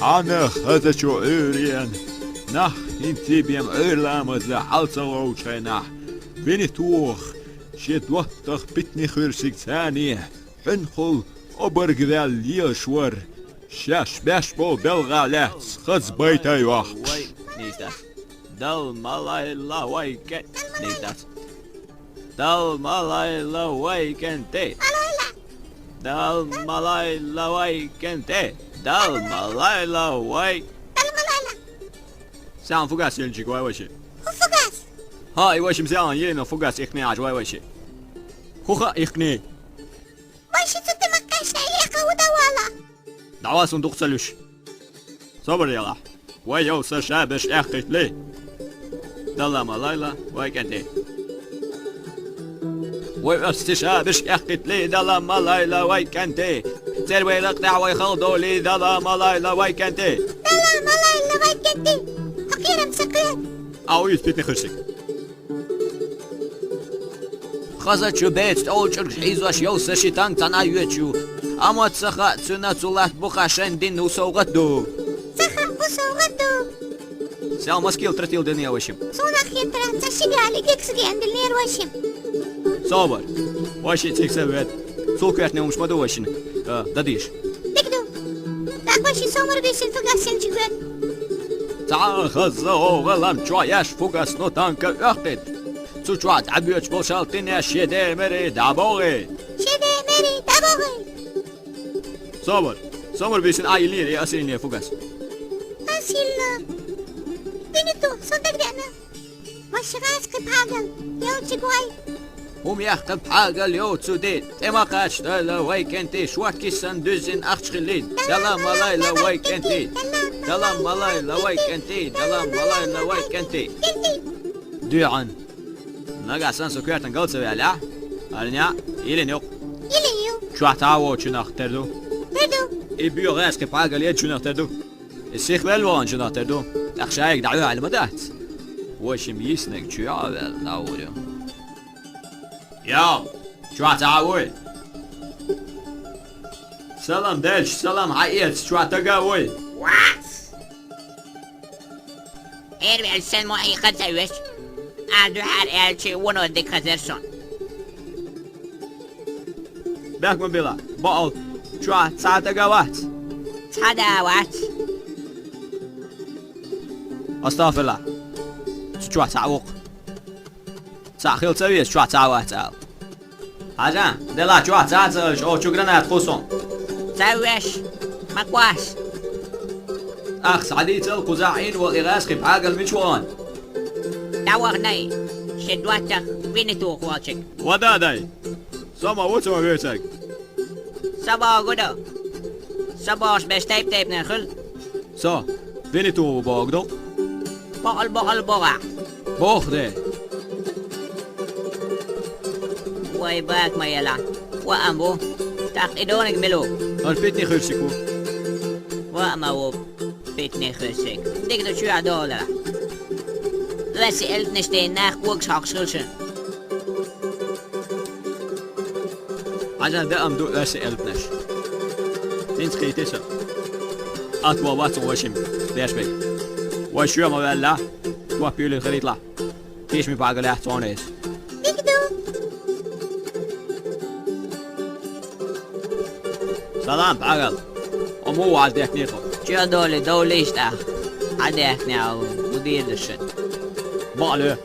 أنا خذت عريان نح انتي بيم عرلامد لحالصلو شينح بنتوخ شد وقتخ بتني خرسك ثانية حنخل أبرقذال يشور شاش باش بو بلغالات خز بيتاي واحد نيستاس دل مالاي لا ويكن نيستاس دل مالاي لا ويكن تي دل مالاي لا ويكن تي دل مالاي لا وي سام فوقاس ينجي قوي وشي فوقاس هاي وش مزيان ينو فوقاس يقني عجوي وشي خوخا يقني وش تتمكش ايقا ودوالا دعوا صندوق سلوش صبر يلا ويو سشابش اخت لي دل مالاي لا ويكن تي واستشابش اخت لي دل مالاي لا ويكن تي تروي لقطع ويخلدو لي دل مالاي لا ويكن تي دلا مالاي لا ويكنتي حقيرا مسكرين او يثبتني خرسك خزت شو بيت او شرق حيزوش يو سشيتان تانا يوتشو اما تسخا تسونا تولات بوخا شندين وسوغدو سخا وسوغدو سال مسكيل ترتيل دنيا وشم صونا خين تران تشيبي على جيكسكي عند الليل وشم صبر واشي تكسبت سوكياتنا ومش مدو وشن دديش دكدو داك وشي سومر بيسن فوقاس ينجيقون تعال خزو غلام شوياش فوقاس نو تانك اخت تشوات عبيوش بوشالتين يا شيدي مري دابوغي شدي مري دابوغي صبر بيسن ايلين يا اسيلين فوقاس أسيلا بنتو صدق دعنا وش غاسك بحاجل يوتشي قوي هم يحقب حاجة اليوتسو ديت اما قاش دالا ويكنتي شواكي سندوزين اخشخلين دالا مالاي لا ويكنتي دالا مالاي لا ويكنتي دالا مالاي لا ويكنتي دوعن نقع سانسو كيرتن قلت سوي على أرنيا إلين يوق يليو شو تعاو شو نختردو تردو يبيو غاسك بحاجة اليد شو نختردو السيخ بالوان شو نختردو أخشايك دعوها على مدات وشم يسنك شو يعمل ناولو ياو شو تعاوي سلام دلش سلام عيت شو تقاوي What? Ervel sen må ikke taues. Du her ikke unødig kazerson. باك من بلا بقل شو تقاوات Tadawat. أستغفر الله شو تعوق ساخيل تسوي شو تعوات حاجة دلا شو تعزش أو شو جرنات خصوم Taues. Makwas. أخ سعديت القزاعين والإغاث بحاجة المشوان Dawarnay. Shedwatak. Binitu kwalchik. ودادي سما وتما بيتك Sabah gudo. Sabahs best tape nechel. سا فينيتو باغدو Bokal boga. بوخدي Way back mayala. Wa ambo. Tak idonig melo. الفتني خرسكو Wa amawo. Bitni khusik. Dik do shua dollar. Wesi eltnishte nach workshop schulchen. عشان ده أمدو لاشي ألبناش تنس كيتشا أتوا واتو وشم بيش بي وشو ما بلا توا بيولي الخريط لا كيش مي باقل يحتوانيس دكدو سلام باقل أمو عالديك نيخو Tja dårlig, dårlig start. Hadde jeg knæ og mobil det skjøtt. بالو